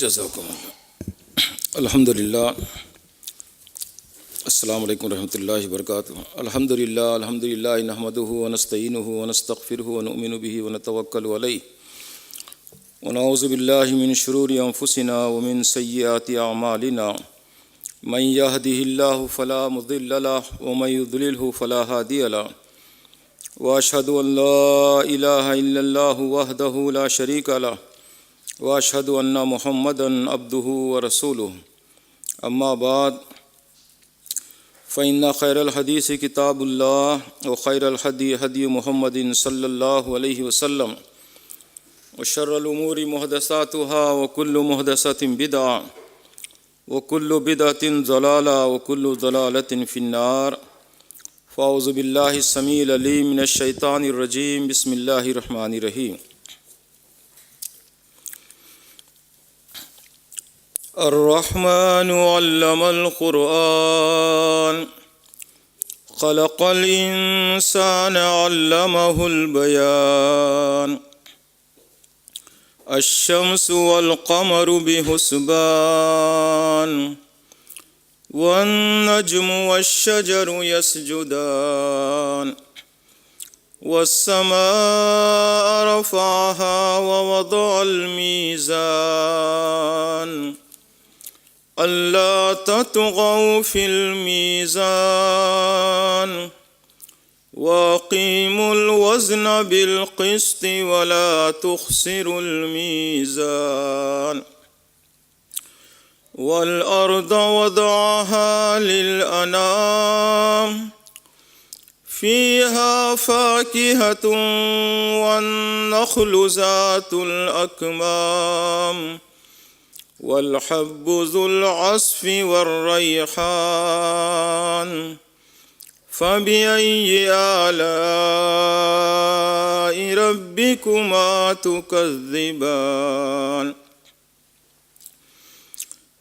جزاکم اللہ۔ الحمدللہ، السلام علیکم ورحمۃ اللہ وبرکاتہ۔ الحمدللہ نحمدہ ونستعینہ ونستغفرہ ونؤمن بہ ونتوکل علیہ ونعوذ باللہ من شرور انفسنا ومن سیئات اعمالنا، من یہدہ اللہ فلا مضل لہ ومن یضللہ فلا ہادی لہ، واشہد ان لا الہ الا اللہ وحدہ لا شریک لہ، واشہد ان محمدا عبدہ ورسولہ، اما بعد فإن خیر الحدیث کتاب اللہ وخیر الہدی ہدی محمد صلی اللہ علیہ وسلم، وشر الامور محدثاتها وکل محدثۃ بدعہ وکل بدعۃ ضلالہ وکل ضلالۃ فی النار۔ فاعوذ باللہ السمیع العلیم من الشیطان الرجیم، بسم اللہ الرحمن الرحیم۔ الرحمن علم القرآن، خلق الإنسان علمه البيان، الشمس والقمر بحسبان، والنجم والشجر يسجدان، والسماء رفعها ووضع الميزان، ألا تطغوا في الميزان، وأقيموا الوزن بالقسط ولا تخسروا الميزان، والأرض وضعها للأنام، فيها فاكهة والنخل ذات الأكمام، والحب ذو العصف والريحان، فبأي آلاء ربكما تكذبان؟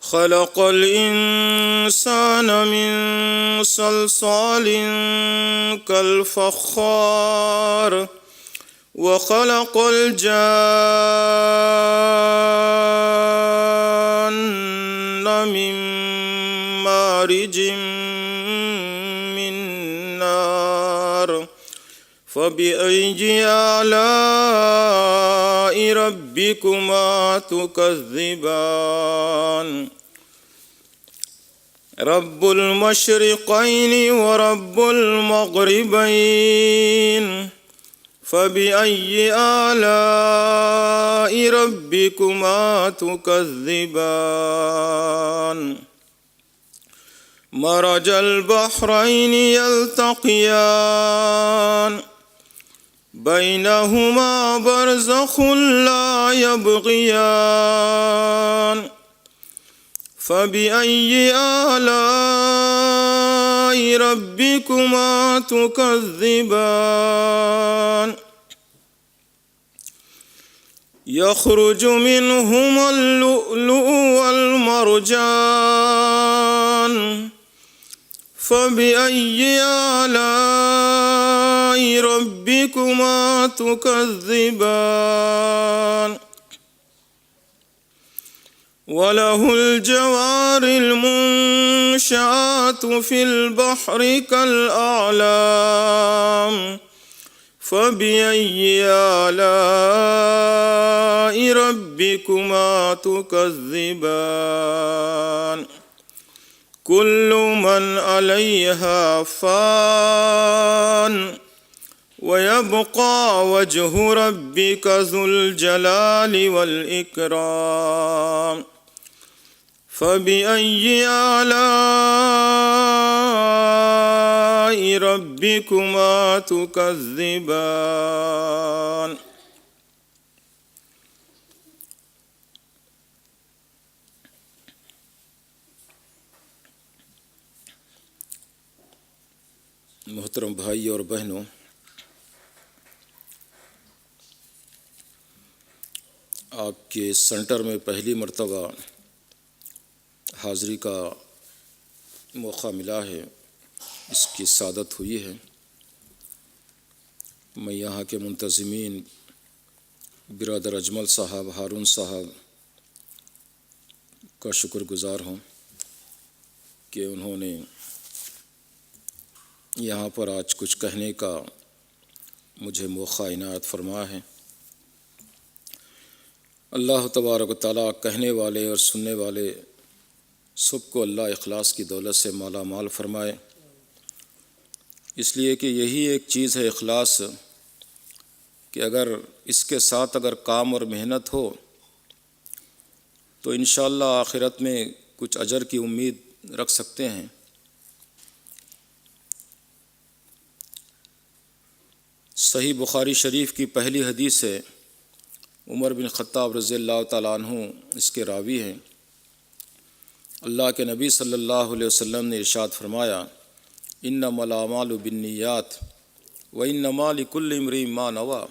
خلق الإنسان من صلصال كالفخار، وخلق الجان من مارج من نار، فبأي آلاء ربكما تكذبان؟ رب المشرقين ورب المغربين، فبأي آلاء ربكما تكذبان؟ مرج البحرين يلتقيان، بينهما برزخ لا يبغيان، فبأي آلاء ربكما تكذبان؟ يخرج منهما اللؤلؤ والمرجان، فبأي آلاء ربكما تكذبان؟ وله الجوار المنشآت في البحر كالأعلام، فبأي آلاء ربكما تكذبان؟ كل من عليها فان، ويبقى وجه ربك ذو الجلال والإكرام، فبأي آلاء ربكما تكذبان؟ محترم بھائی اور بہنوں، آپ کے سینٹر میں پہلی مرتبہ حاضری کا موقع ملا ہے، اس کی سعادت ہوئی ہے۔ میں یہاں کے منتظمین برادر اجمل صاحب، ہارون صاحب کا شکر گزار ہوں کہ انہوں نے یہاں پر آج کچھ کہنے کا مجھے موقع عنایت فرمایا ہے۔ اللہ تبارک و تعالیٰ کہنے والے اور سننے والے سب کو اللہ اخلاص کی دولت سے مالا مال فرمائے، اس لیے کہ یہی ایک چیز ہے اخلاص، کہ اگر اس کے ساتھ اگر کام اور محنت ہو تو انشاءاللہ آخرت میں کچھ اجر کی امید رکھ سکتے ہیں۔ صحیح بخاری شریف کی پہلی حدیث ہے، عمر بن خطاب رضی اللہ تعالیٰ عنہ اس کے راوی ہیں۔ اللہ کے نبی صلی اللہ علیہ وسلم نے ارشاد فرمایا، انما الاعمال بالنیات وانما لکل امرئ ما نویٰ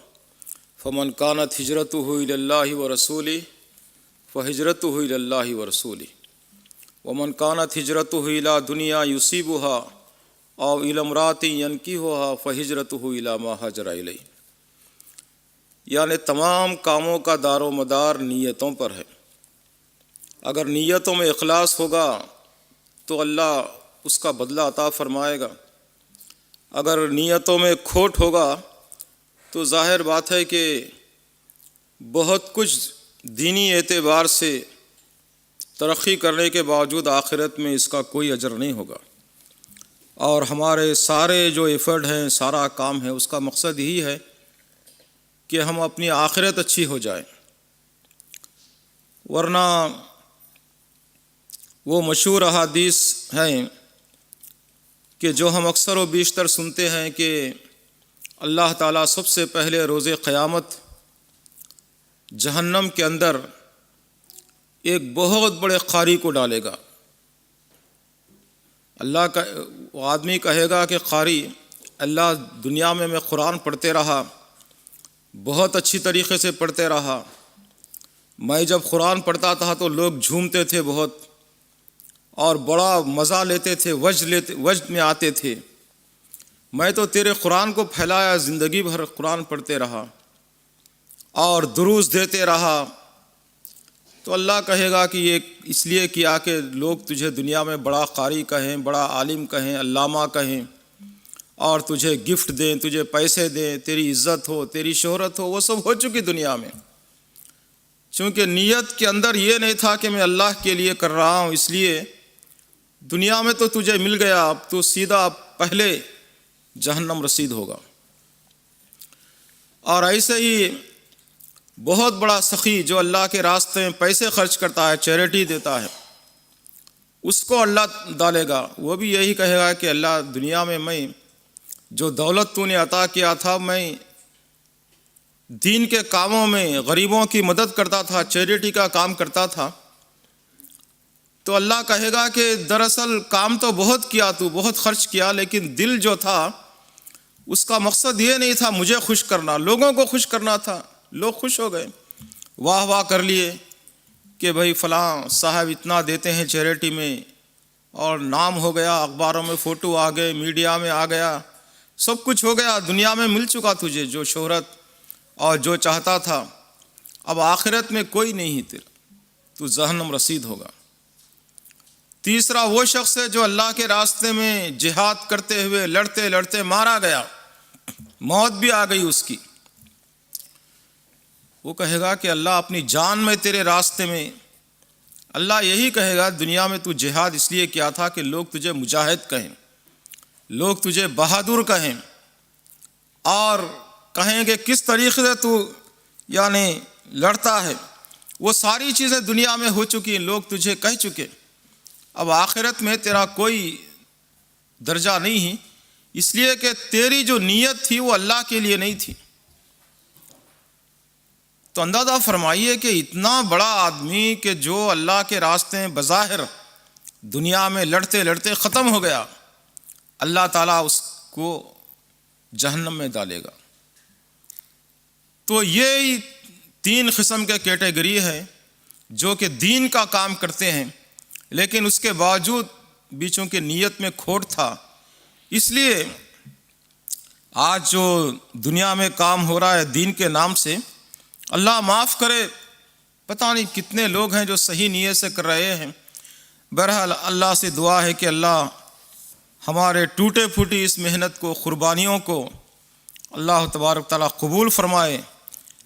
فمن كانت ہجرتہ الی اللہ ورسولہ فہجرتہ الی اللہ ورسولہ ومن كانت ہجرتہ الی دنیا یصیبها او الی امرأۃ ینکحها فہجرتہ الی ما ہاجر الیہ، یعنی تمام کاموں کا دار و مدار نیتوں پر ہے۔ اگر نیتوں میں اخلاص ہوگا تو اللہ اس کا بدلہ عطا فرمائے گا، اگر نیتوں میں کھوٹ ہوگا تو ظاہر بات ہے کہ بہت کچھ دینی اعتبار سے ترقی کرنے کے باوجود آخرت میں اس کا کوئی اجر نہیں ہوگا۔ اور ہمارے سارے جو ایفرٹ ہیں، سارا کام ہے، اس کا مقصد یہی ہے کہ ہم اپنی آخرت اچھی ہو جائے، ورنہ وہ مشہور احادیث ہیں کہ جو ہم اکثر و بیشتر سنتے ہیں کہ اللہ تعالیٰ سب سے پہلے روز قیامت جہنم کے اندر ایک بہت بڑے قاری کو ڈالے گا۔ اللہ کا آدمی کہے گا کہ قاری، اللہ دنیا میں قرآن پڑھتے رہا، بہت اچھی طریقے سے پڑھتے رہا، میں جب قرآن پڑھتا تھا تو لوگ جھومتے تھے بہت اور بڑا مزہ لیتے تھے، وجد میں آتے تھے، میں تو تیرے قرآن کو پھیلایا، زندگی بھر قرآن پڑھتے رہا اور دروس دیتے رہا۔ تو اللہ کہے گا کہ یہ اس لیے کیا کہ لوگ تجھے دنیا میں بڑا قاری کہیں، بڑا عالم کہیں، علامہ کہیں، اور تجھے گفٹ دیں، تجھے پیسے دیں، تیری عزت ہو، تیری شہرت ہو، وہ سب ہو چکی دنیا میں۔ چونکہ نیت کے اندر یہ نہیں تھا کہ میں اللہ کے لیے کر رہا ہوں، اس لیے دنیا میں تو تجھے مل گیا، اب تو سیدھا پہلے جہنم رسید ہوگا۔ اور ایسے ہی بہت بڑا سخی جو اللہ کے راستے میں پیسے خرچ کرتا ہے، چیریٹی دیتا ہے، اس کو اللہ ڈالے گا، وہ بھی یہی کہے گا کہ اللہ دنیا میں جو دولت تو نے عطا کیا تھا، میں دین کے کاموں میں غریبوں کی مدد کرتا تھا، چیریٹی کا کام کرتا تھا۔ تو اللہ کہے گا کہ دراصل کام تو بہت کیا، تو بہت خرچ کیا، لیکن دل جو تھا اس کا مقصد یہ نہیں تھا مجھے خوش کرنا، لوگوں کو خوش کرنا تھا۔ لوگ خوش ہو گئے، واہ واہ کر لیے کہ بھائی فلاں صاحب اتنا دیتے ہیں چیریٹی میں، اور نام ہو گیا، اخباروں میں فوٹو آ گئے، میڈیا میں آ گیا، سب کچھ ہو گیا، دنیا میں مل چکا تجھے جو شہرت اور جو چاہتا تھا۔ اب آخرت میں کوئی نہیں تیرا، تو جہنم رسید ہوگا۔ تیسرا وہ شخص ہے جو اللہ کے راستے میں جہاد کرتے ہوئے لڑتے لڑتے مارا گیا، موت بھی آ گئی اس کی۔ وہ کہے گا کہ اللہ اپنی جان میں تیرے راستے میں، اللہ یہی کہے گا دنیا میں تو جہاد اس لیے کیا تھا کہ لوگ تجھے مجاہد کہیں، لوگ تجھے بہادر کہیں، اور کہیں کہ کس طریقے سے تو یعنی لڑتا ہے۔ وہ ساری چیزیں دنیا میں ہو چکی ہیں، لوگ تجھے کہہ چکے، اب آخرت میں تیرا کوئی درجہ نہیں ہے، اس لیے کہ تیری جو نیت تھی وہ اللہ کے لیے نہیں تھی۔ تو اندازہ فرمائیے کہ اتنا بڑا آدمی کہ جو اللہ کے راستے میں بظاہر دنیا میں لڑتے لڑتے ختم ہو گیا، اللہ تعالیٰ اس کو جہنم میں ڈالے گا۔ تو یہ 3 قسم کے کیٹیگری ہے جو کہ دین کا کام کرتے ہیں، لیکن اس کے باوجود بھی چونکہ نیت میں کھوٹ تھا، اس لیے آج جو دنیا میں کام ہو رہا ہے دین کے نام سے، اللہ معاف کرے پتہ نہیں کتنے لوگ ہیں جو صحیح نیت سے کر رہے ہیں۔ بہرحال اللہ سے دعا ہے کہ اللہ ہمارے ٹوٹے پھوٹی اس محنت کو، قربانیوں کو اللہ تبارک تعالیٰ قبول فرمائے،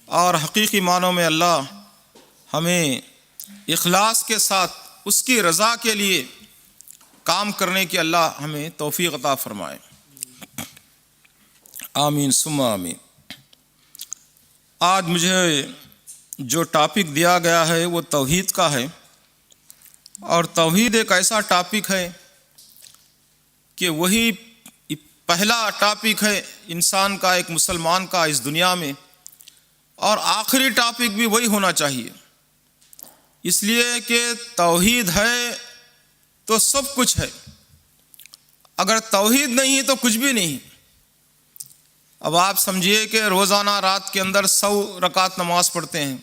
اور حقیقی معنوں میں اللہ ہمیں اخلاص کے ساتھ اس کی رضا کے لیے کام کرنے کی اللہ ہمیں توفیق عطا فرمائے۔ آمین ثم آمین۔ آج مجھے جو ٹاپک دیا گیا ہے وہ توحید کا ہے، اور توحید ایک ایسا ٹاپک ہے کہ وہی پہلا ٹاپک ہے انسان کا، ایک مسلمان کا اس دنیا میں، اور آخری ٹاپک بھی وہی ہونا چاہیے، اس لیے کہ توحید ہے تو سب کچھ ہے، اگر توحید نہیں ہے تو کچھ بھی نہیں۔ اب آپ سمجھیے کہ روزانہ رات کے اندر 100 رکعت نماز پڑھتے ہیں،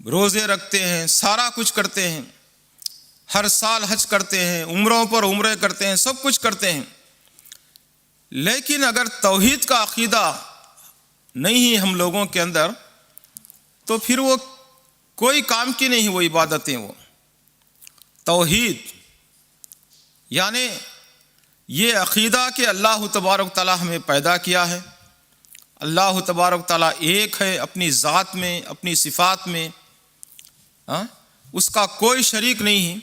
روزے رکھتے ہیں، سارا کچھ کرتے ہیں، ہر سال حج کرتے ہیں، عمروں پر عمرے کرتے ہیں، سب کچھ کرتے ہیں، لیکن اگر توحید کا عقیدہ نہیں ہے ہم لوگوں کے اندر تو پھر وہ کوئی کام کی نہیں، وہ عبادتیں، وہ توحید یعنی یہ عقیدہ کہ اللہ تبارک تعالیٰ ہمیں پیدا کیا ہے، اللہ تبارک تعالیٰ ایک ہے اپنی ذات میں، اپنی صفات میں، اس کا کوئی شریک نہیں ہے،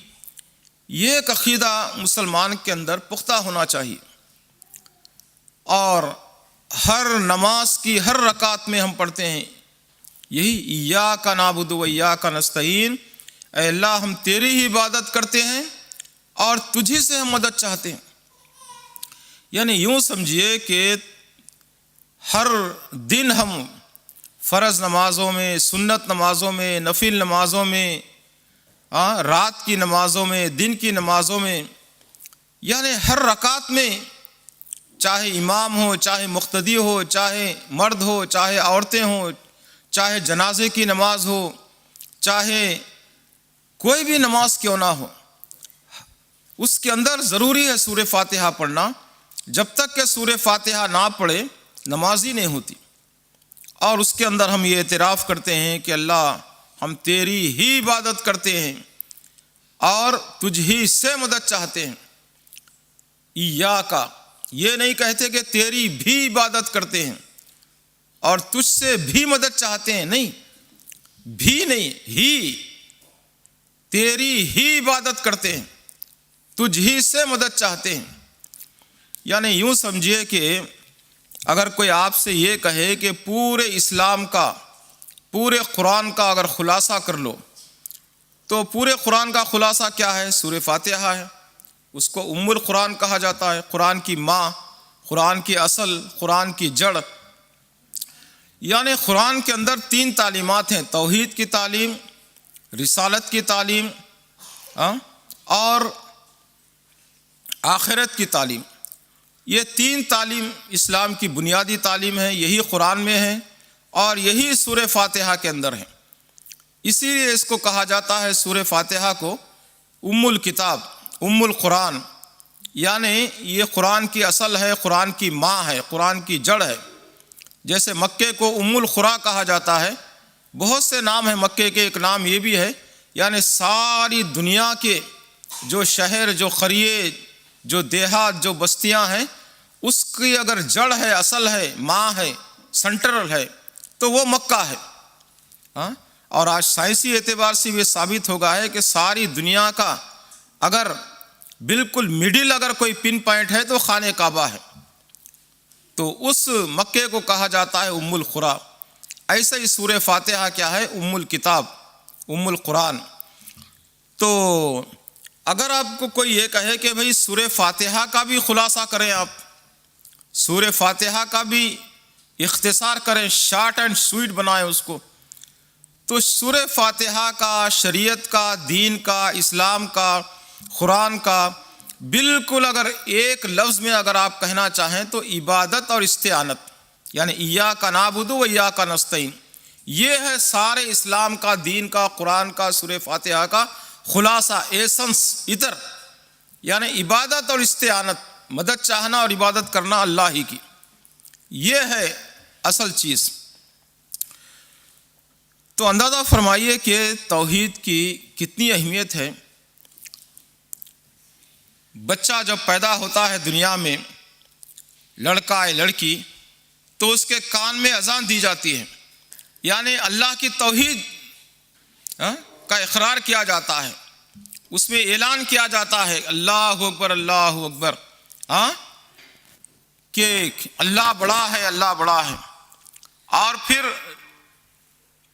یہ ایک عقیدہ مسلمان کے اندر پختہ ہونا چاہیے۔ اور ہر نماز کی ہر رکعت میں ہم پڑھتے ہیں یہی ایاک نعبد و ایاک نستعین، اے اللہ ہم تیری ہی عبادت کرتے ہیں اور تجھی سے ہم مدد چاہتے ہیں۔ یعنی یوں سمجھیے کہ ہر دن ہم فرض نمازوں میں، سنت نمازوں میں، نفل نمازوں میں، رات کی نمازوں میں، دن کی نمازوں میں، یعنی ہر رکعت میں، چاہے امام ہو، چاہے مقتدی ہو، چاہے مرد ہو، چاہے عورتیں ہوں، چاہے جنازے کی نماز ہو، چاہے کوئی بھی نماز کیوں نہ ہو، اس کے اندر ضروری ہے سورہ فاتحہ پڑھنا۔ جب تک کہ سورہ فاتحہ نہ پڑھے نماز ہی نہیں ہوتی۔ اور اس کے اندر ہم یہ اعتراف کرتے ہیں کہ اللہ ہم تیری ہی عبادت کرتے ہیں اور تجھ ہی سے مدد چاہتے ہیں۔ ایاکا، یہ نہیں کہتے کہ تیری بھی عبادت کرتے ہیں اور تجھ سے بھی مدد چاہتے ہیں، نہیں، بھی نہیں، ہی، تیری ہی عبادت کرتے ہیں، تجھ ہی سے مدد چاہتے ہیں۔ یعنی یوں سمجھیے کہ اگر کوئی آپ سے یہ کہے کہ پورے اسلام کا، پورے قرآن کا اگر خلاصہ کر لو، تو پورے قرآن کا خلاصہ کیا ہے؟ سورہ فاتحہ ہے، اس کو ام القرآن کہا جاتا ہے، قرآن کی ماں، قرآن کی اصل، قرآن کی جڑ۔ یعنی قرآن کے اندر 3 تعلیمات ہیں، توحید کی تعلیم، رسالت کی تعلیم اور آخرت کی تعلیم۔ یہ 3 تعلیم اسلام کی بنیادی تعلیم ہے، یہی قرآن میں ہے اور یہی سورہ فاتحہ کے اندر ہے۔ اسی لیے اس کو کہا جاتا ہے، سورہ فاتحہ کو، ام الکتاب، ام القرآن، یعنی یہ قرآن کی اصل ہے، قرآن کی ماں ہے، قرآن کی جڑ ہے۔ جیسے مکے کو ام القریٰ کہا جاتا ہے، بہت سے نام ہیں مکے کے، ایک نام یہ بھی ہے، یعنی ساری دنیا کے جو شہر، جو قریے، جو دیہات، جو بستیاں ہیں، اس کی اگر جڑ ہے، اصل ہے، ماں ہے، سنٹرل ہے، تو وہ مکہ ہے۔ اور آج سائنسی اعتبار سے یہ ثابت ہوگا ہے کہ ساری دنیا کا اگر بالکل مڈل اگر کوئی پن پوائنٹ ہے تو خانہ کعبہ ہے، تو اس مکے کو کہا جاتا ہے ام القریٰ۔ ایسا ہی سورہ فاتحہ کیا ہے؟ ام الکتاب، ام القرآن۔ تو اگر آپ کو کوئی یہ کہے کہ بھئی سورہ فاتحہ کا بھی خلاصہ کریں، آپ سورہ فاتحہ کا بھی اختصار کریں، شارٹ اینڈ سویٹ بنائیں اس کو، تو سورہ فاتحہ کا، شریعت کا، دین کا، اسلام کا، قرآن کا بالکل اگر ایک لفظ میں اگر آپ کہنا چاہیں تو عبادت اور استعانت، یعنی ایاک نعبد و ایاک نستعین، یہ ہے سارے اسلام کا، دین کا، قرآن کا، سورہ فاتحہ کا خلاصہ، ایسنس ادھر، یعنی عبادت اور استعانت، مدد چاہنا اور عبادت کرنا اللہ ہی کی، یہ ہے اصل چیز۔ تو اندازہ فرمائیے کہ توحید کی کتنی اہمیت ہے۔ بچہ جب پیدا ہوتا ہے دنیا میں، لڑکا یا لڑکی، تو اس کے کان میں اذان دی جاتی ہے، یعنی اللہ کی توحید کا اقرار کیا جاتا ہے، اس میں اعلان کیا جاتا ہے اللہ اکبر اللہ اکبر، کہ اللہ بڑا ہے، اللہ بڑا ہے۔ اور پھر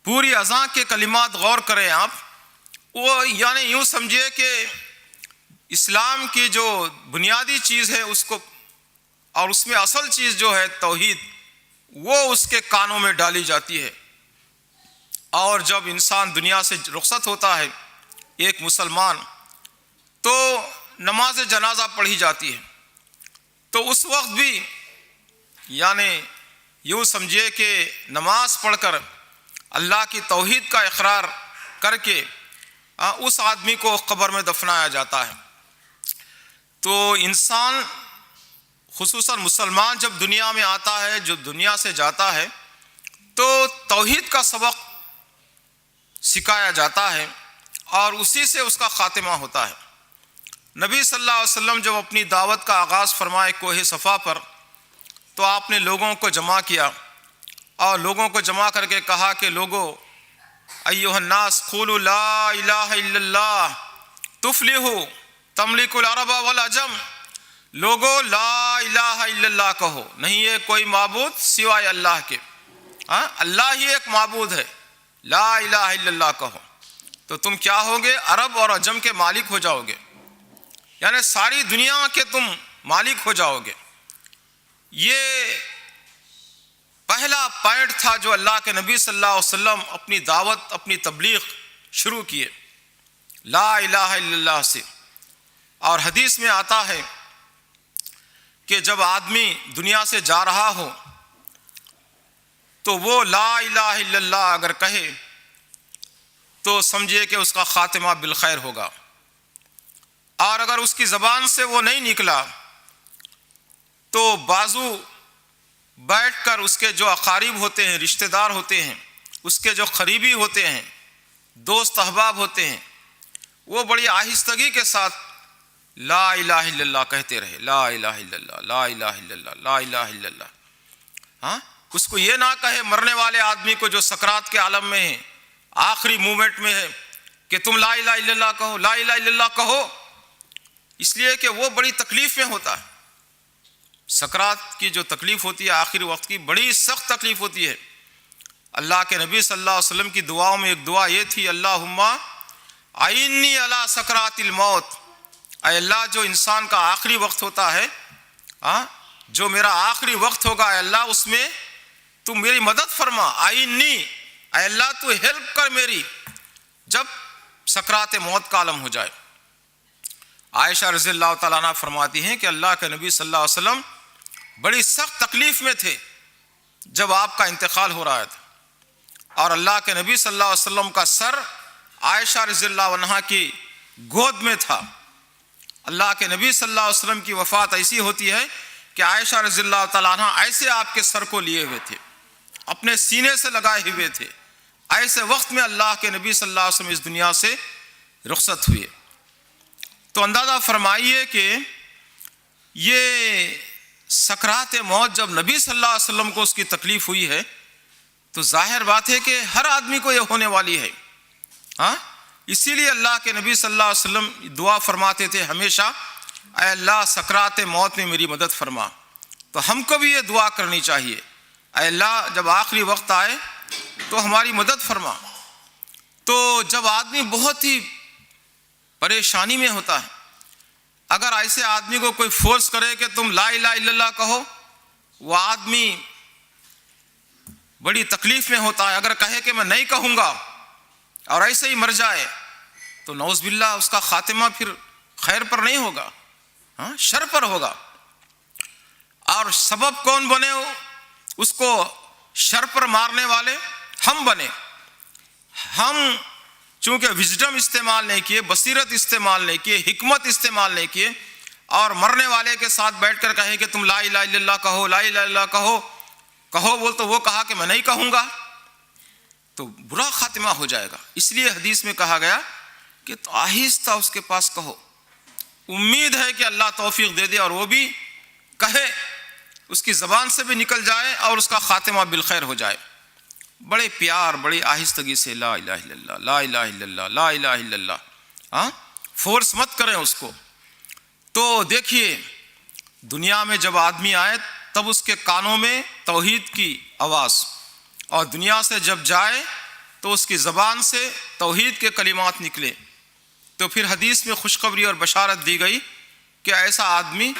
پوری اذان کے کلمات غور کریں آپ، وہ یعنی یوں سمجھیے کہ اسلام کی جو بنیادی چیز ہے اس کو، اور اس میں اصل چیز جو ہے توحید، وہ اس کے کانوں میں ڈالی جاتی ہے۔ اور جب انسان دنیا سے رخصت ہوتا ہے ایک مسلمان، تو نماز جنازہ پڑھی جاتی ہے، تو اس وقت بھی یعنی یوں سمجھیے کہ نماز پڑھ کر اللہ کی توحید کا اقرار کر کے اس آدمی کو قبر میں دفنایا جاتا ہے۔ تو انسان خصوصاً مسلمان جب دنیا میں آتا ہے، جب دنیا سے جاتا ہے، تو توحید کا سبق سکھایا جاتا ہے اور اسی سے اس کا خاتمہ ہوتا ہے۔ نبی صلی اللہ علیہ وسلم جب اپنی دعوت کا آغاز فرمائے کوہ صفا پر، تو آپ نے لوگوں کو جمع کیا اور لوگوں کو جمع کر کے کہا کہ لوگو ایھا الناس قولوا لا الہ الا اللہ تفلحوا تملک العرب والعجم، لوگو لا الہ الا اللہ کہو، نہیں ہے کوئی معبود سوائے اللہ کے، اللہ ہی ایک معبود ہے، لا الہ الا اللہ کہو، تو تم کیا ہوگے؟ عرب اور عجم کے مالک ہو جاؤ گے، یعنی ساری دنیا کے تم مالک ہو جاؤ گے۔ یہ پہلا پوائنٹ تھا جو اللہ کے نبی صلی اللہ علیہ وسلم اپنی دعوت، اپنی تبلیغ شروع کیے، لا الہ الا اللہ سے۔ اور حدیث میں آتا ہے کہ جب آدمی دنیا سے جا رہا ہو تو وہ لا الہ الا اللہ اگر کہے تو سمجھے کہ اس کا خاتمہ بالخیر ہوگا، اور اگر اس کی زبان سے وہ نہیں نکلا تو بازو بیٹھ کر اس کے جو اقارب ہوتے ہیں، رشتہ دار ہوتے ہیں، اس کے جو قریبی ہوتے ہیں، دوست احباب ہوتے ہیں، وہ بڑی آہستگی کے ساتھ لا الہ الا اللہ کہتے رہے، لا الہ الا اللہ، لا الہ الا اللہ، لا الہ الا اللہ۔ اس کو یہ نہ کہے مرنے والے آدمی کو جو سکرات کے عالم میں ہے، آخری مومنٹ میں ہے، کہ تم لا الہ الا اللہ کہو، لا الہ الا اللہ کہو، اس لیے کہ وہ بڑی تکلیف میں ہوتا ہے۔ سکرات کی جو تکلیف ہوتی ہے آخری وقت کی، بڑی سخت تکلیف ہوتی ہے۔ اللہ کے نبی صلی اللہ علیہ وسلم کی دعاؤں میں ایک دعا یہ تھی، اللہم اعنی علی سکرات الموت، اے اللہ جو انسان کا آخری وقت ہوتا ہے، جو میرا آخری وقت ہوگا، اے اللہ اس میں تو میری مدد فرما، اعنی، اے اللہ تو ہیلپ کر میری جب سکرات موت کا عالم ہو جائے۔ عائشہ رضی اللہ تعالیٰ عنہ فرماتی ہیں کہ اللہ کے نبی صلی اللہ علیہ وسلم بڑی سخت تکلیف میں تھے جب آپ کا انتقال ہو رہا تھا، اور اللہ کے نبی صلی اللہ علیہ وسلم کا سر عائشہ رضی اللہ عنہا کی گود میں تھا۔ اللہ کے نبی صلی اللہ علیہ وسلم کی وفات ایسی ہوتی ہے کہ عائشہ رضی اللہ تعالیٰ عنہ ایسے آپ کے سر کو لیے ہوئے تھے، اپنے سینے سے لگائے ہوئے تھے۔ ایسے وقت میں اللہ کے نبی صلی اللہ علیہ وسلم اس دنیا سے رخصت ہوئے۔ تو اندازہ فرمائیے کہ یہ سکرات موت جب نبی صلی اللہ علیہ وسلم کو اس کی تکلیف ہوئی ہے، تو ظاہر بات ہے کہ ہر آدمی کو یہ ہونے والی ہے۔ اسی لیے اللہ کے نبی صلی اللہ علیہ وسلم دعا فرماتے تھے ہمیشہ، اے اللہ سکرات موت میں میری مدد فرما۔ تو ہم کو بھی یہ دعا کرنی چاہیے، اے اللہ جب آخری وقت آئے تو ہماری مدد فرما۔ تو جب آدمی بہت ہی پریشانی میں ہوتا ہے، اگر ایسے آدمی کو کوئی فورس کرے کہ تم لا الہ الا اللہ کہو، وہ آدمی بڑی تکلیف میں ہوتا ہے۔ اگر کہے کہ میں نہیں کہوں گا اور ایسے ہی مر جائے تو نعوذ باللہ اس کا خاتمہ پھر خیر پر نہیں ہوگا، شر پر ہوگا۔ اور سبب کون بنے ہو اس کو شر پر مارنے والے؟ ہم بنے۔ ہم چونکہ وزڈم استعمال نہیں کیے، بصیرت استعمال نہیں کیے، حکمت استعمال نہیں کیے، اور مرنے والے کے ساتھ بیٹھ کر کہے کہ تم لا الہ الا اللہ کہو، لا الہ الا اللہ کہو بول، تو وہ کہا کہ میں نہیں کہوں گا، تو برا خاتمہ ہو جائے گا۔ اس لیے حدیث میں کہا گیا کہ آہستہ اس کے پاس کہو، امید ہے کہ اللہ توفیق دے دے اور وہ بھی کہے، اس کی زبان سے بھی نکل جائے اور اس کا خاتمہ بالخیر ہو جائے۔ بڑے پیار، بڑی آہستگی سے لا الہ الا اللہ، لا الہ الا اللہ، لا الہ الا اللہ، فورس مت کریں اس کو۔ تو دیکھیے دنیا میں جب آدمی آئے تب اس کے کانوں میں توحید کی آواز، اور دنیا سے جب جائے تو اس کی زبان سے توحید کے کلمات نکلے۔ تو پھر حدیث میں خوشخبری اور بشارت دی گئی کہ ایسا آدمی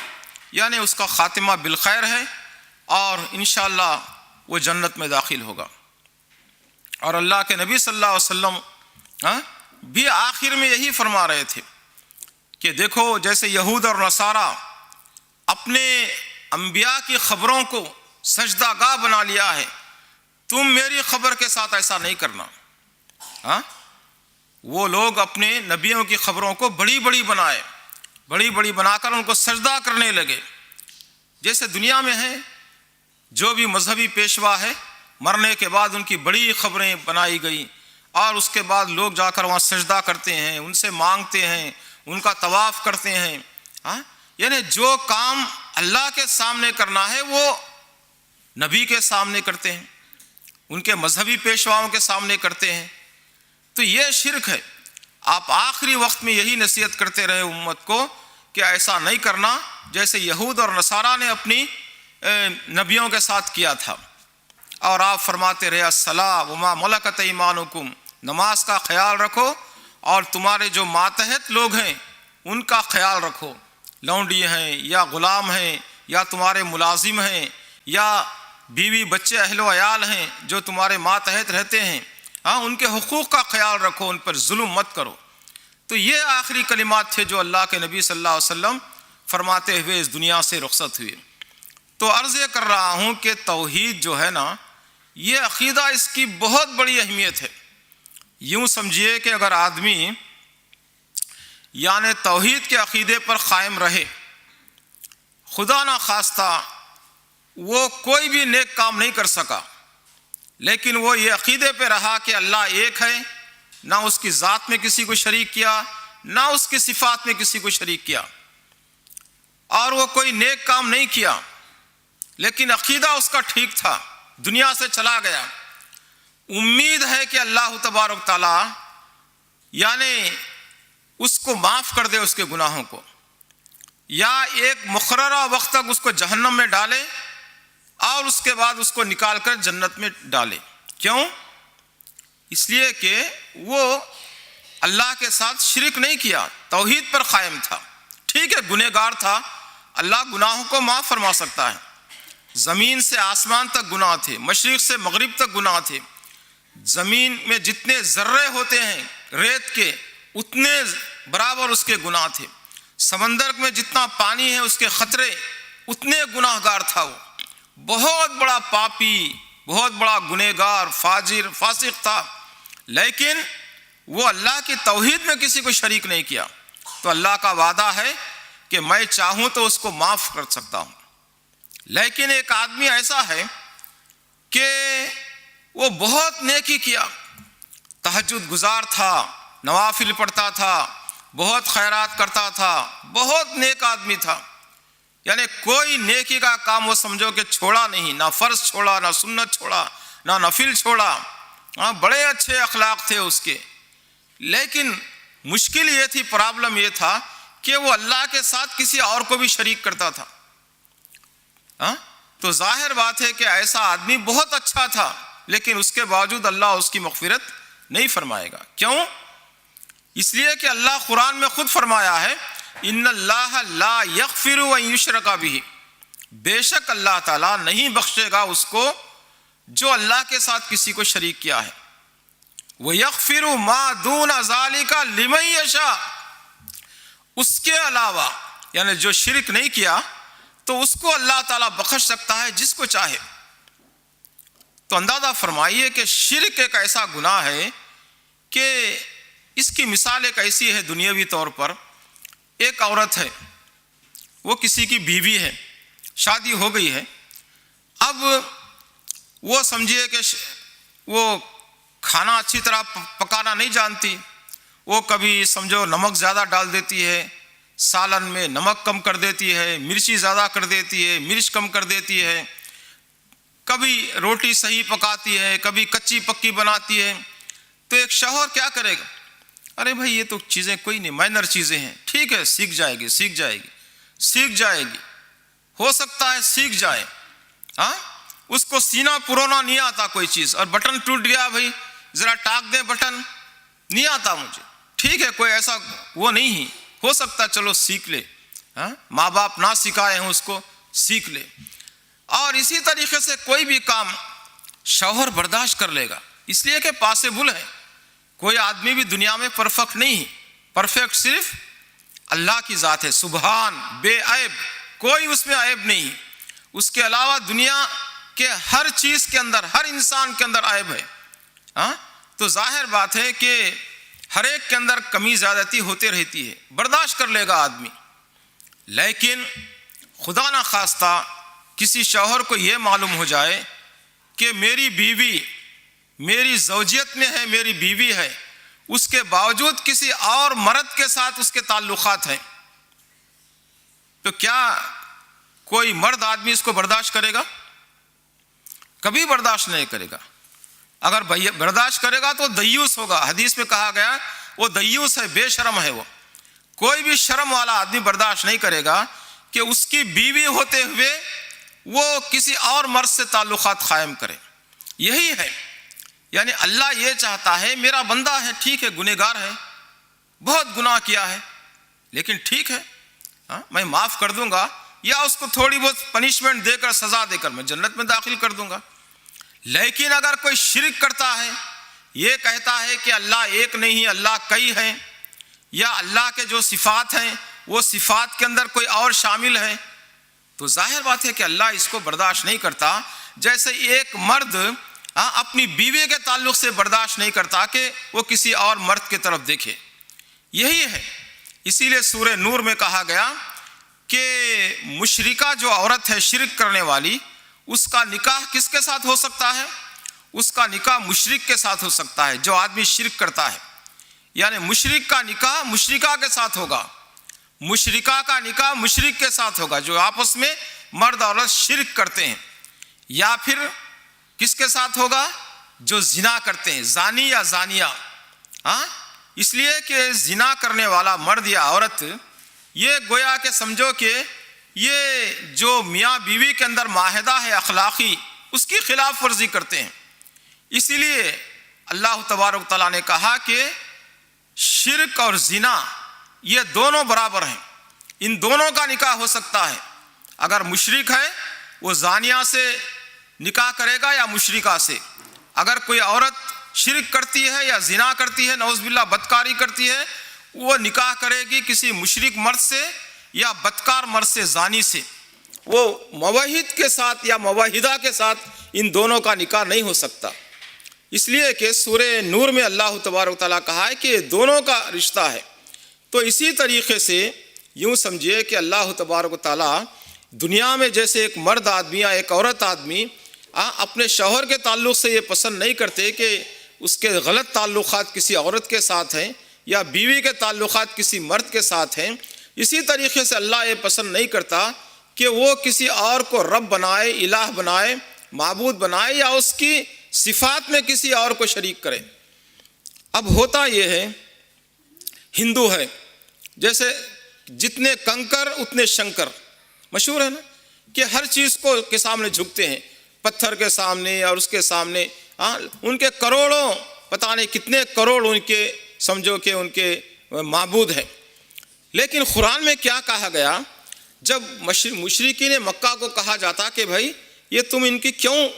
یعنی اس کا خاتمہ بالخیر ہے اور انشاءاللہ وہ جنت میں داخل ہوگا۔ اور اللہ کے نبی صلی اللہ علیہ وسلم بھی آخر میں یہی فرما رہے تھے کہ دیکھو جیسے یہود اور نصارہ اپنے انبیاء کی خبروں کو سجدہ گاہ بنا لیا ہے، تم میری خبر کے ساتھ ایسا نہیں کرنا۔ وہ لوگ اپنے نبیوں کی خبروں کو بڑی بڑی بنا کر ان کو سجدہ کرنے لگے۔ جیسے دنیا میں ہے جو بھی مذہبی پیشوا ہے، مرنے کے بعد ان کی بڑی خبریں بنائی گئی اور اس کے بعد لوگ جا کر وہاں سجدہ کرتے ہیں، ان سے مانگتے ہیں، ان کا طواف کرتے ہیں۔ یعنی جو کام اللہ کے سامنے کرنا ہے وہ نبی کے سامنے کرتے ہیں، ان کے مذہبی پیشواؤں کے سامنے کرتے ہیں۔ تو یہ شرک ہے۔ آپ آخری وقت میں یہی نصیحت کرتے رہے امت کو کہ ایسا نہیں کرنا جیسے یہود اور نصارہ نے اپنی نبیوں کے ساتھ کیا تھا۔ اور آپ فرماتے رہے الصلاۃ وما ملکت ایمانکم، نماز کا خیال رکھو اور تمہارے جو ماتحت لوگ ہیں ان کا خیال رکھو، لونڈی ہیں یا غلام ہیں یا تمہارے ملازم ہیں یا بیوی بچے اہل و عیال ہیں جو تمہارے ماتحت رہتے ہیں، ان کے حقوق کا خیال رکھو، ان پر ظلم مت کرو۔ تو یہ آخری کلمات تھے جو اللہ کے نبی صلی اللہ علیہ وسلم فرماتے ہوئے اس دنیا سے رخصت ہوئے۔ تو عرض یہ کر رہا ہوں کہ توحید جو ہے نا، یہ عقیدہ اس کی بہت بڑی اہمیت ہے۔ یوں سمجھیے کہ اگر آدمی یعنی توحید کے عقیدے پر قائم رہے، خدا نہ خواستہ وہ کوئی بھی نیک کام نہیں کر سکا، لیکن وہ یہ عقیدے پہ رہا کہ اللہ ایک ہے، نہ اس کی ذات میں کسی کو شریک کیا، نہ اس کی صفات میں کسی کو شریک کیا، اور وہ کوئی نیک کام نہیں کیا، لیکن عقیدہ اس کا ٹھیک تھا، دنیا سے چلا گیا۔ امید ہے کہ اللہ تبارک تعالیٰ یعنی اس کو معاف کر دے اس کے گناہوں کو، یا ایک مقررہ وقت تک اس کو جہنم میں ڈالے اور اس کے بعد اس کو نکال کر جنت میں ڈالے۔ کیوں؟ اس لیے کہ وہ اللہ کے ساتھ شرک نہیں کیا، توحید پر قائم تھا۔ ٹھیک ہے گنہگار تھا، اللہ گناہوں کو معاف فرما سکتا ہے، زمین سے آسمان تک گناہ تھے، مشرق سے مغرب تک گناہ تھے، زمین میں جتنے ذرے ہوتے ہیں ریت کے اتنے برابر اس کے گناہ تھے، سمندر میں جتنا پانی ہے اس کے خطرے اتنے گناہ گار تھا، وہ بہت بڑا پاپی، بہت بڑا گنہگار، فاجر، فاسق تھا، لیکن وہ اللہ کی توحید میں کسی کو شریک نہیں کیا۔ تو اللہ کا وعدہ ہے کہ میں چاہوں تو اس کو معاف کر سکتا ہوں۔ لیکن ایک آدمی ایسا ہے کہ وہ بہت نیکی کیا، تہجد گزار تھا، نوافل پڑھتا تھا، بہت خیرات کرتا تھا، بہت نیک آدمی تھا، یعنی کوئی نیکی کا کام وہ سمجھو کہ چھوڑا نہیں، نہ فرض چھوڑا، نہ سنت چھوڑا، نہ نفل چھوڑا، بڑے اچھے اخلاق تھے اس کے۔ لیکن مشکل یہ تھی، پرابلم یہ تھا کہ وہ اللہ کے ساتھ کسی اور کو بھی شریک کرتا تھا۔ تو ظاہر بات ہے کہ ایسا آدمی بہت اچھا تھا، لیکن اس کے باوجود اللہ اس کی مغفرت نہیں فرمائے گا۔ کیوں؟ اس لیے کہ اللہ قرآن میں خود فرمایا ہے ان اللہ لا یغفر ان یشرک بہ، بے شک اللہ تعالیٰ نہیں بخشے گا اس کو جو اللہ کے ساتھ کسی کو شریک کیا ہے۔ وَيَغْفِرُ مَا دُونَ ذَلِكَ لِمَن يَشَاءُ، اس کے علاوہ یعنی جو شرک نہیں کیا تو اس کو اللہ تعالیٰ بخش سکتا ہے جس کو چاہے۔ تو اندازہ فرمائیے کہ شرک ایک ایسا گناہ ہے کہ اس کی مثال ایک ایسی ہے دنیاوی طور پر، ایک عورت ہے، وہ کسی کی بیوی ہے، شادی ہو گئی ہے، اب وہ سمجھیے کہ وہ کھانا اچھی طرح پکانا نہیں جانتی، وہ کبھی سمجھو نمک زیادہ ڈال دیتی ہے، سالن میں نمک کم کر دیتی ہے، مرچی زیادہ کر دیتی ہے، مرچ کم کر دیتی ہے، کبھی روٹی صحیح پکاتی ہے، کبھی کچی پکی بناتی ہے، تو ایک شوہر کیا کرے گا؟ ارے بھائی یہ تو چیزیں کوئی نہیں، مائنر چیزیں ہیں، ٹھیک ہے سیکھ جائے گی، ہو سکتا ہے سیکھ جائے، ہاں اس کو سینہ پرونا نہیں آتا کوئی چیز، اور بٹن ٹوٹ گیا بھائی ذرا ٹاک دیں بٹن، نہیں آتا مجھے، ٹھیک ہے کوئی ایسا وہ نہیں ہے، ہو سکتا ہے چلو سیکھ لے، ہاں ماں باپ نہ سکھائے ہیں اس کو سیکھ لے۔ اور اسی طریقے سے کوئی بھی کام شوہر برداشت کر لے گا، اس لیے کہ پاسبل ہے، کوئی آدمی بھی دنیا میں پرفیکٹ نہیں ہے، پرفیکٹ صرف اللہ کی ذات ہے، سبحان، بے عیب، کوئی اس میں عیب نہیں، اس کے علاوہ دنیا کے ہر چیز کے اندر، ہر انسان کے اندر عیب ہے، ہاں تو ظاہر بات ہے کہ ہر ایک کے اندر کمی زیادتی ہوتے رہتی ہے، برداشت کر لے گا آدمی۔ لیکن خدا نہ خواستہ کسی شوہر کو یہ معلوم ہو جائے کہ میری بیوی میری زوجیت میں ہے، میری بیوی ہے، اس کے باوجود کسی اور مرد کے ساتھ اس کے تعلقات ہیں، تو کیا کوئی مرد آدمی اس کو برداشت کرے گا؟ کبھی برداشت نہیں کرے گا۔ اگر برداشت کرے گا تو دیوس ہوگا، حدیث میں کہا گیا وہ دیوس ہے، بے شرم ہے وہ۔ کوئی بھی شرم والا آدمی برداشت نہیں کرے گا کہ اس کی بیوی ہوتے ہوئے وہ کسی اور مرد سے تعلقات قائم کرے۔ یہی ہے، یعنی اللہ یہ چاہتا ہے میرا بندہ ہے، ٹھیک ہے گنہگار ہے، بہت گناہ کیا ہے، لیکن ٹھیک ہے میں معاف کر دوں گا، یا اس کو تھوڑی بہت پنشمنٹ دے کر، سزا دے کر میں جنت میں داخل کر دوں گا۔ لیکن اگر کوئی شرک کرتا ہے، یہ کہتا ہے کہ اللہ ایک نہیں اللہ کئی ہیں، یا اللہ کے جو صفات ہیں وہ صفات کے اندر کوئی اور شامل ہے، تو ظاہر بات ہے کہ اللہ اس کو برداشت نہیں کرتا۔ جیسے ایک مرد اپنی بیوی کے تعلق سے برداشت نہیں کرتا کہ وہ کسی اور مرد کی طرف دیکھے، یہی ہے۔ اسی لیے سورہ نور میں کہا گیا کہ مشرکہ جو عورت ہے شرک کرنے والی، اس کا نکاح کس کے ساتھ ہو سکتا ہے؟ اس کا نکاح مشرک کے ساتھ ہو سکتا ہے، جو آدمی شرک کرتا ہے، یعنی مشرک کا نکاح مشرکہ کے ساتھ ہوگا، مشرکہ کا نکاح مشرک کے ساتھ ہوگا، جو آپس میں مرد اور عورت شرک کرتے ہیں۔ یا پھر کس کے ساتھ ہوگا؟ جو زنا کرتے ہیں، زانی یا زانیہ، اس لیے کہ زنا کرنے والا مرد یا عورت یہ گویا کہ سمجھو کہ یہ جو میاں بیوی کے اندر معاہدہ ہے اخلاقی، اس کی خلاف ورزی کرتے ہیں۔ اسی لیے اللہ تبارک تعالیٰ نے کہا کہ شرک اور زنا یہ دونوں برابر ہیں، ان دونوں کا نکاح ہو سکتا ہے۔ اگر مشرک ہے وہ زانیہ سے نکاح کرے گا یا مشرکہ سے، اگر کوئی عورت شرک کرتی ہے یا زنا کرتی ہے، نعوذ باللہ بدکاری کرتی ہے، وہ نکاح کرے گی کسی مشرک مرد سے یا بدکار مرد سے، زانی سے۔ وہ موحد کے ساتھ یا موحدہ کے ساتھ ان دونوں کا نکاح نہیں ہو سکتا، اس لیے کہ سورہ نور میں اللہ تبارک تعالیٰ کہا ہے کہ یہ دونوں کا رشتہ ہے۔ تو اسی طریقے سے یوں سمجھیے کہ اللہ تبارک تعالیٰ دنیا میں جیسے ایک مرد آدمی یا ایک عورت آدمی اپنے شوہر کے تعلق سے یہ پسند نہیں کرتے کہ اس کے غلط تعلقات کسی عورت کے ساتھ ہیں یا بیوی کے تعلقات کسی مرد کے ساتھ ہیں، اسی طریقے سے اللہ یہ پسند نہیں کرتا کہ وہ کسی اور کو رب بنائے، الہ بنائے، معبود بنائے، یا اس کی صفات میں کسی اور کو شریک کرے۔ اب ہوتا یہ ہے، ہندو ہے جیسے جتنے کنکر اتنے شنکر، مشہور ہے نا کہ ہر چیز کو کے سامنے جھکتے ہیں، پتھر کے سامنے اور اس کے سامنے، ان کے کروڑوں، پتہ نہیں کتنے کروڑ ان کے سمجھو کہ ان کے معبود ہیں۔ لیکن قرآن میں کیا کہا گیا؟ جب مشرکین مکہ کو کہا جاتا کہ بھائی یہ تم ان کی کیوں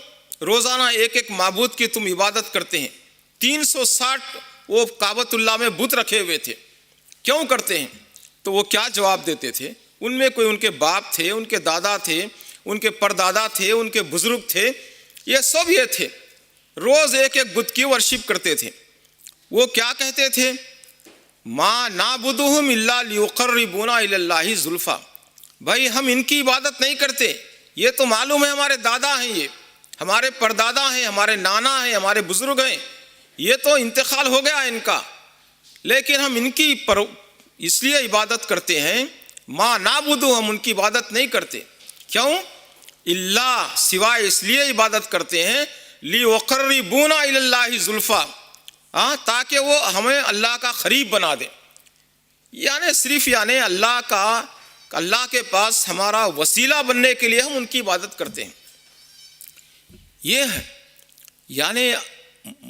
روزانہ ایک ایک معبود کی تم عبادت کرتے ہیں، 360 وہ کعبۃ اللہ میں بت رکھے ہوئے تھے، کیوں کرتے ہیں؟ تو وہ کیا جواب دیتے تھے؟ ان میں کوئی ان کے باپ تھے، ان کے دادا تھے، ان کے پردادا تھے، ان کے بزرگ تھے، یہ سب یہ تھے، روز ایک ایک بت کی ورشپ کرتے تھے۔ وہ کیا کہتے تھے؟ ما نعبدہم الا لیقربونا الی اللہ زلفیٰ، بھائی ہم ان کی عبادت نہیں کرتے، یہ تو معلوم ہے ہمارے دادا ہیں، یہ ہمارے پردادا ہیں، ہمارے نانا ہیں، ہمارے بزرگ ہیں، یہ تو انتقال ہو گیا ان کا، لیکن ہم ان کی اس لیے عبادت کرتے ہیں، ما نعبدو، ہم ان کی عبادت نہیں کرتے، کیوں؟ اللہ، سوائے اس لیے عبادت کرتے ہیں لیقربونا الی اللہ زلفیٰ، تاکہ وہ ہمیں اللہ کا قریب بنا دیں، یعنی صرف اللہ کے پاس ہمارا وسیلہ بننے کے لیے ہم ان کی عبادت کرتے ہیں۔ یہ ہے، یعنی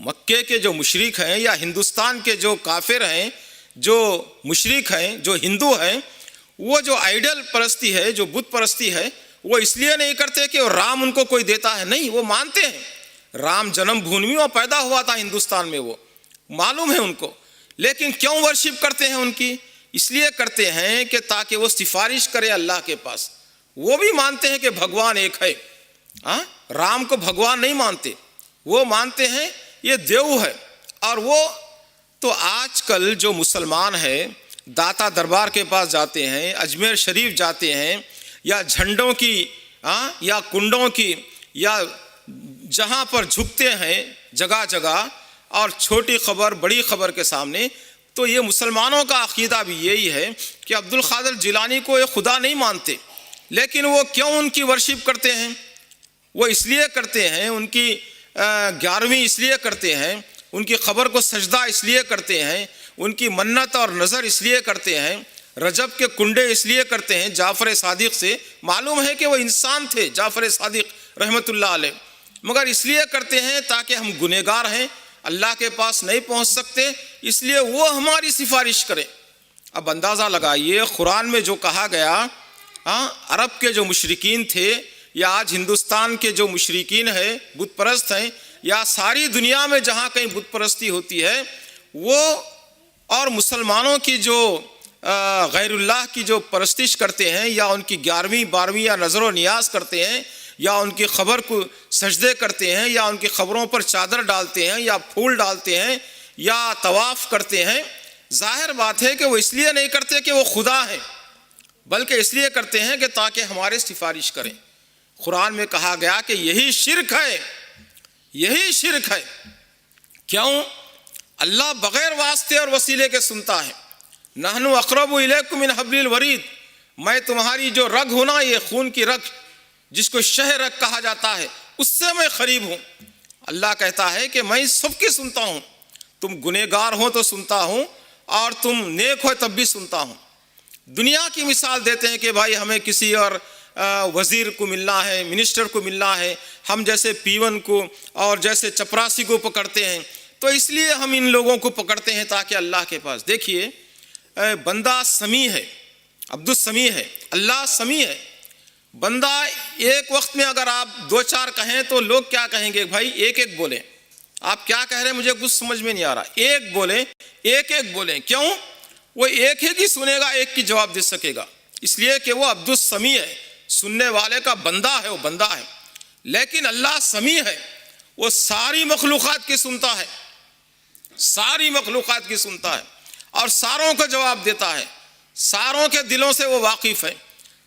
مکے کے جو مشرک ہیں یا ہندوستان کے جو کافر ہیں، جو مشرک ہیں، جو ہندو ہیں، وہ جو آئیڈل پرستی ہے، جو بت پرستی ہے، وہ اس لیے نہیں کرتے کہ رام ان کو کوئی دیتا ہے، نہیں، وہ مانتے ہیں رام جنم بھومی میں پیدا ہوا تھا ہندوستان میں، وہ معلوم ہے ان کو، لیکن کیوں ورشپ کرتے ہیں ان کی؟ اس لیے کرتے ہیں کہ تاکہ وہ سفارش کرے اللہ کے پاس۔ وہ بھی مانتے ہیں کہ بھگوان ایک ہے، رام کو بھگوان نہیں مانتے، وہ مانتے ہیں یہ دیو ہے۔ اور وہ تو آج کل جو مسلمان ہیں داتا دربار کے پاس جاتے ہیں، اجمیر شریف جاتے ہیں، یا جھنڈوں کی یا کنڈوں کی، یا جہاں پر جھکتے ہیں جگہ جگہ، اور چھوٹی خبر بڑی خبر کے سامنے، تو یہ مسلمانوں کا عقیدہ بھی یہی ہے کہ عبد القادر جیلانی کو ایک خدا نہیں مانتے، لیکن وہ کیوں ان کی ورشپ کرتے ہیں؟ وہ اس لیے کرتے ہیں، ان کی 11ویں اس لیے کرتے ہیں، ان کی خبر کو سجدہ اس لیے کرتے ہیں، ان کی منت اور نظر اس لیے کرتے ہیں، رجب کے کنڈے اس لیے کرتے ہیں۔ جعفر صادق سے معلوم ہے کہ وہ انسان تھے، جعفر صادق رحمۃ اللہ علیہ، مگر اس لیے کرتے ہیں تاکہ ہم گنہگار ہیں، اللہ کے پاس نہیں پہنچ سکتے، اس لیے وہ ہماری سفارش کریں۔ اب اندازہ لگائیے قرآن میں جو کہا گیا، عرب کے جو مشرکین تھے، یا آج ہندوستان کے جو مشرکین ہیں، بت پرست ہیں، یا ساری دنیا میں جہاں کہیں بت پرستی ہوتی ہے، وہ اور مسلمانوں کی جو غیر اللہ کی جو پرستش کرتے ہیں، یا ان کی 11ویں 12ویں یا نظر و نیاز کرتے ہیں، یا ان کی خبر کو سجدے کرتے ہیں، یا ان کی خبروں پر چادر ڈالتے ہیں، یا پھول ڈالتے ہیں، یا طواف کرتے ہیں، ظاہر بات ہے کہ وہ اس لیے نہیں کرتے کہ وہ خدا ہیں، بلکہ اس لیے کرتے ہیں کہ تاکہ ہمارے سفارش کریں۔ قرآن میں کہا گیا کہ یہی شرک ہے، یہی شرک ہے۔ کیوں؟ اللہ بغیر واسطے اور وسیلے کے سنتا ہے۔ نحن اقرب الیکم من حبل الورید، میں تمہاری جو رگ ہوں نا، یہ خون کی رگ جس کو شہ رگ کہا جاتا ہے، اس سے میں قریب ہوں۔ اللہ کہتا ہے کہ میں سب کی سنتا ہوں، تم گنہگار ہو تو سنتا ہوں، اور تم نیک ہو تب بھی سنتا ہوں۔ دنیا کی مثال دیتے ہیں کہ بھائی ہمیں کسی اور وزیر کو ملنا ہے، منسٹر کو ملنا ہے، ہم جیسے پیون کو اور جیسے چپراسی کو پکڑتے ہیں، تو اس لیے ہم ان لوگوں کو پکڑتے ہیں تاکہ اللہ کے پاس۔ دیکھیے بندہ سمیع ہے، عبد السمیع ہے، اللہ سمیع ہے۔ بندہ ایک وقت میں اگر آپ 2-4 کہیں تو لوگ کیا کہیں گے؟ بھائی ایک ایک بولیں، آپ کیا کہہ رہے ہیں مجھے کچھ سمجھ میں نہیں آ رہا، ایک بولیں، ایک ایک بولیں۔ کیوں؟ وہ ایک ہی سنے گا، ایک کی جواب دے سکے گا، اس لیے کہ وہ عبد السمیع ہے، سننے والے کا بندہ ہے، وہ بندہ ہے۔ لیکن اللہ سمیع ہے، وہ ساری مخلوقات کی سنتا ہے، ساری مخلوقات کی سنتا ہے، اور ساروں کو جواب دیتا ہے، ساروں کے دلوں سے وہ واقف ہے۔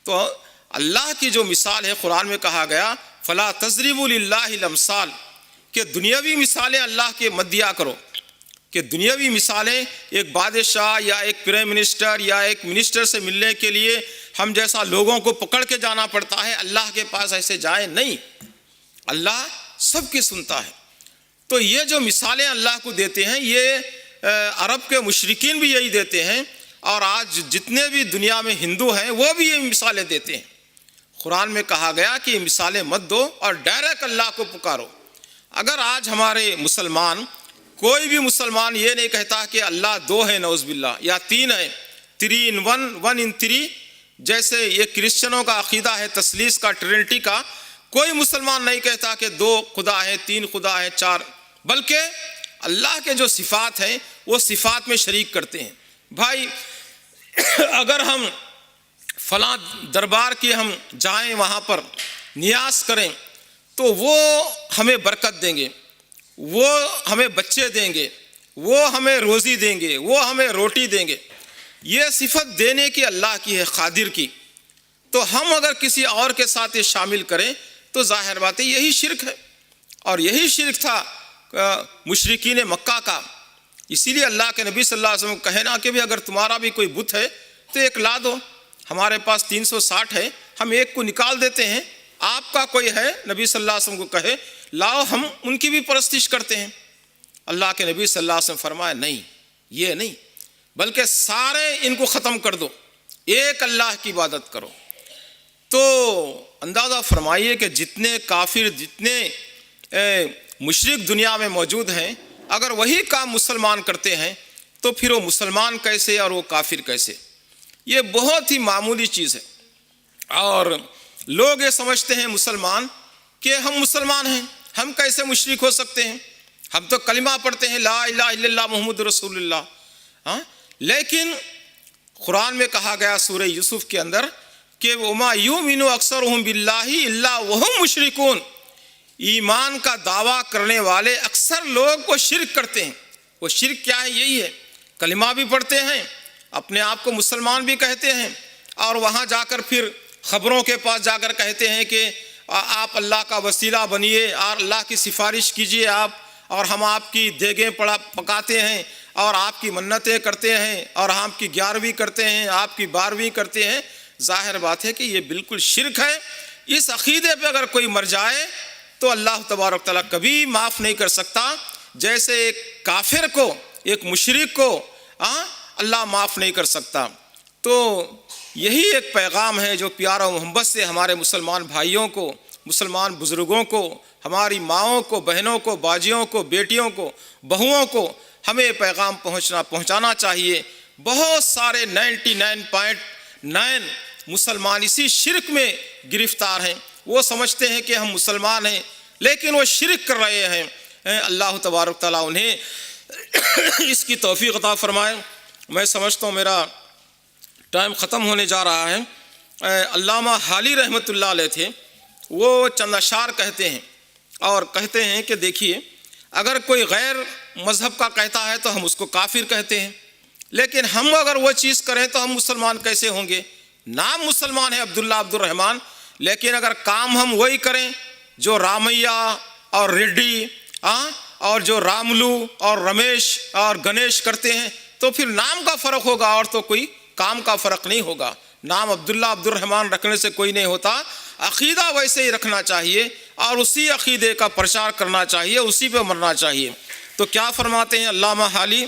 تو اللہ کی جو مثال ہے، قرآن میں کہا گیا فلا تضربوا للہ الامثال، کہ دنیاوی مثالیں اللہ کے مت دیا کرو، کہ دنیاوی مثالیں ایک بادشاہ یا ایک پرائم منسٹر یا ایک منسٹر سے ملنے کے لیے ہم جیسا لوگوں کو پکڑ کے جانا پڑتا ہے، اللہ کے پاس ایسے جائیں نہیں، اللہ سب کی سنتا ہے۔ تو یہ جو مثالیں اللہ کو دیتے ہیں، یہ عرب کے مشرکین بھی یہی دیتے ہیں، اور آج جتنے بھی دنیا میں ہندو ہیں وہ بھی یہ مثالیں دیتے ہیں۔ قرآن میں کہا گیا کہ یہ مثالیں مت دو اور ڈائریکٹ اللہ کو پکارو۔ اگر آج ہمارے مسلمان، کوئی بھی مسلمان یہ نہیں کہتا کہ اللہ 2 ہے، نعوذ باللہ، یا 3 ہے، 3 in 1، 1 in 3، جیسے یہ کرسچنوں کا عقیدہ ہے تثلیث کا، ٹرینٹی کا، کوئی مسلمان نہیں کہتا کہ 2 خدا ہیں، 3 خدا ہیں، 4، بلکہ اللہ کے جو صفات ہیں وہ صفات میں شریک کرتے ہیں۔ بھائی اگر ہم فلاں دربار کی ہم جائیں، وہاں پر نیاز کریں، تو وہ ہمیں برکت دیں گے، وہ ہمیں بچے دیں گے، وہ ہمیں روزی دیں گے، وہ ہمیں روٹی دیں گے۔ یہ صفت دینے کی اللہ کی ہے، قادر کی۔ تو ہم اگر کسی اور کے ساتھ یہ شامل کریں تو ظاہر بات ہے یہی شرک ہے، اور یہی شرک تھا مشرکین مکہ کا۔ اسی لیے اللہ کے نبی صلی اللہ علیہ وسلم کو کہنا کہ بھی اگر تمہارا بھی کوئی بت ہے تو ایک لا دو، ہمارے پاس 360 ہے، ہم ایک کو نکال دیتے ہیں، آپ کا کوئی ہے، نبی صلی اللہ علیہ وسلم کو کہے لاؤ، ہم ان کی بھی پرستش کرتے ہیں۔ اللہ کے نبی صلی اللہ علیہ وسلم فرمایا نہیں، یہ نہیں، بلکہ سارے ان کو ختم کر دو، ایک اللہ کی عبادت کرو۔ تو اندازہ فرمائیے کہ جتنے کافر، جتنے مشرک دنیا میں موجود ہیں، اگر وہی کام مسلمان کرتے ہیں تو پھر وہ مسلمان کیسے اور وہ کافر کیسے؟ یہ بہت ہی معمولی چیز ہے۔ اور لوگ یہ سمجھتے ہیں مسلمان کہ ہم مسلمان ہیں، ہم کیسے مشرک ہو سکتے ہیں؟ ہم تو کلمہ پڑھتے ہیں لا الہ الا اللہ محمد رسول اللہ۔ لیکن قرآن میں کہا گیا سورہ یوسف کے اندر کہ وما یؤمن اکثرهم باللہ الا وهم مشرکون، ایمان کا دعویٰ کرنے والے اکثر لوگ وہ شرک کرتے ہیں۔ وہ شرک کیا ہے؟ یہی ہے، کلمہ بھی پڑھتے ہیں، اپنے آپ کو مسلمان بھی کہتے ہیں، اور وہاں جا کر پھر خبروں کے پاس جا کر کہتے ہیں کہ آپ اللہ کا وسیلہ بنیے اور اللہ کی سفارش کیجئے آپ، اور ہم آپ کی دیگیں پکاتے ہیں اور آپ کی منتیں کرتے ہیں اور آپ کی 11ویں کرتے ہیں، آپ کی 12ویں کرتے ہیں۔ ظاہر بات ہے کہ یہ بالکل شرک ہے۔ اس عقیدے پہ اگر کوئی مر جائے تو اللہ تبارک تعالیٰ کبھی معاف نہیں کر سکتا، جیسے ایک کافر کو، ایک مشرک کو اللہ معاف نہیں کر سکتا۔ تو یہی ایک پیغام ہے جو پیار و محبت سے ہمارے مسلمان بھائیوں کو، مسلمان بزرگوں کو، ہماری ماؤں کو، بہنوں کو، باجیوں کو، بیٹیوں کو، بہوؤں کو ہمیں پیغام پہنچانا چاہیے۔ بہت سارے 99.9 مسلمان اسی شرک میں گرفتار ہیں۔ وہ سمجھتے ہیں کہ ہم مسلمان ہیں لیکن وہ شرک کر رہے ہیں۔ اللہ تبارک تعالیٰ انہیں اس کی توفیق عطا فرمائے۔ میں سمجھتا ہوں میرا ٹائم ختم ہونے جا رہا ہے۔ علامہ حالی رحمۃ اللہ علیہ تھے، وہ چند اشعار کہتے ہیں اور کہتے ہیں کہ دیکھیے، اگر کوئی غیر مذہب کا کہتا ہے تو ہم اس کو کافر کہتے ہیں، لیکن ہم اگر وہ چیز کریں تو ہم مسلمان کیسے ہوں گے؟ نام مسلمان ہے عبداللہ عبد الرحمن، لیکن اگر کام ہم وہی کریں جو رامیا اور ریڈی اور جو راملو اور رمیش اور گنیش کرتے ہیں تو پھر نام کا فرق ہوگا اور تو کوئی کام کا فرق نہیں ہوگا۔ نام عبداللہ عبد الرحمن رکھنے سے کوئی نہیں ہوتا، عقیدہ ویسے ہی رکھنا چاہیے اور اسی عقیدے کا پرچار کرنا چاہیے، اسی پہ مرنا چاہیے۔ تو کیا فرماتے ہیں علامہ حالی؟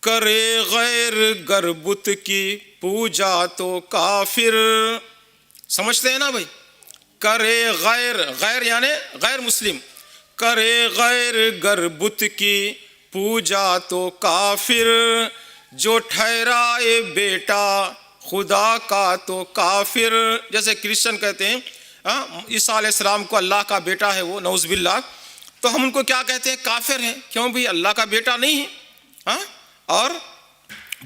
کرے غیر گر بت کی پوجا تو کافر۔ سمجھتے ہیں نا بھائی؟ کرے غیر، غیر یعنی غیر مسلم، کرے غیر گر بت کی پوجا تو کافر، جو ٹھہرائے بیٹا خدا کا تو کافر۔ جیسے کرسچن کہتے ہیں عیسیٰ علیہ السلام کو اللہ کا بیٹا ہے وہ، نعوذ باللہ، تو ہم ان کو کیا کہتے ہیں؟ کافر ہیں۔ کیوں بھی؟ اللہ کا بیٹا نہیں ہے، اور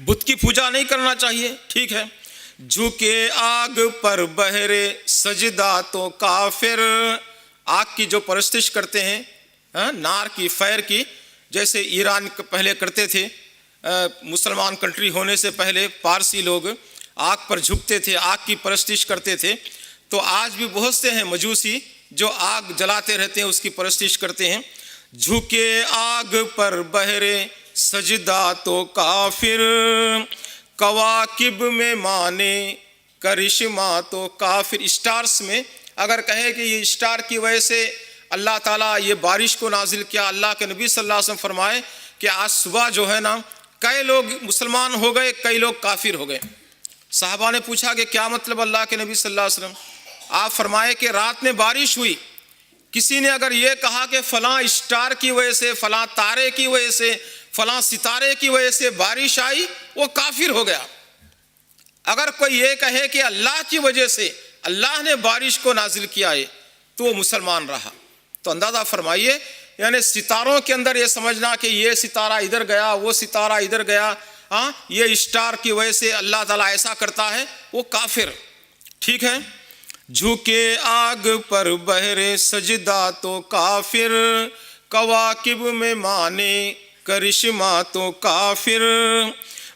بت کی پوجا نہیں کرنا چاہیے، ٹھیک ہے۔ جھکے آگ پر بہرے سجدہ تو کافر، آگ کی جو پرستش کرتے ہیں، نار کی، فائر کی، جیسے ایران پہلے کرتے تھے، مسلمان کنٹری ہونے سے پہلے پارسی لوگ آگ پر جھکتے تھے، آگ کی پرستش کرتے تھے۔ تو آج بھی بہت سے ہیں مجوسی جو آگ جلاتے رہتے ہیں، اس کی پرستش کرتے ہیں۔ جھکے آگ پر بہرے سجدہ تو کافر، کواکب میں مانے کرشمہ تو کافر۔ اسٹارز میں اگر کہیں کہ یہ اسٹار کی وجہ سے اللہ تعالیٰ یہ بارش کو نازل کیا، اللہ کے نبی صلی اللہ علیہ وسلم فرمائے کہ آج صبح جو ہے نا کئی لوگ مسلمان ہو گئے، کئی لوگ کافر ہو گئے۔ صحابہ نے پوچھا کہ کیا مطلب اللہ کے نبی صلی اللہ علیہ وسلم؟ آپ فرمائے کہ رات میں بارش ہوئی، کسی نے اگر یہ کہا کہ فلاں اسٹار کی وجہ سے، فلاں تارے کی وجہ سے، فلاں ستارے کی وجہ سے بارش آئی، وہ کافر ہو گیا۔ اگر کوئی یہ کہے کہ اللہ کی وجہ سے اللہ نے بارش کو نازل کیا ہے تو وہ مسلمان رہا۔ تو اندازہ فرمائیے، یعنی ستاروں کے اندر یہ سمجھنا کہ یہ ستارہ ادھر گیا، وہ ستارہ ادھر گیا، یہ اسٹار کی وجہ سے اللہ تعالیٰ ایسا کرتا ہے، وہ کافر، ٹھیک ہے۔ جھکے آگ پر بہرے سجدہ تو کافر، کواکب میں مانے کرشمہ تو کافر،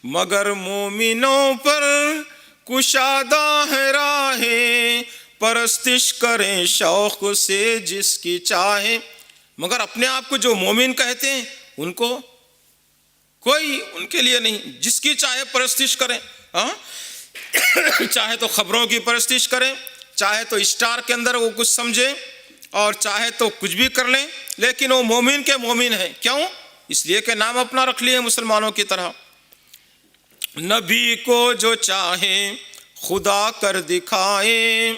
مگر مومنوں پر کشادہ ہے راہیں، پرستش کریں شوق سے جس کی چاہیں۔ مگر اپنے آپ کو جو مومن کہتے ہیں ان کو کوئی ان کے لیے نہیں، جس کی چاہے پرستش کریں، چاہے تو خبروں کی پرستش کریں، چاہے تو اسٹار کے اندر وہ کچھ سمجھیں، اور چاہے تو کچھ بھی کر لیں، لیکن وہ مومن کے مومن ہیں۔ کیوں؟ اس لیے کہ نام اپنا رکھ لیے مسلمانوں کی طرح۔ نبی کو جو چاہیں خدا کر دکھائیں،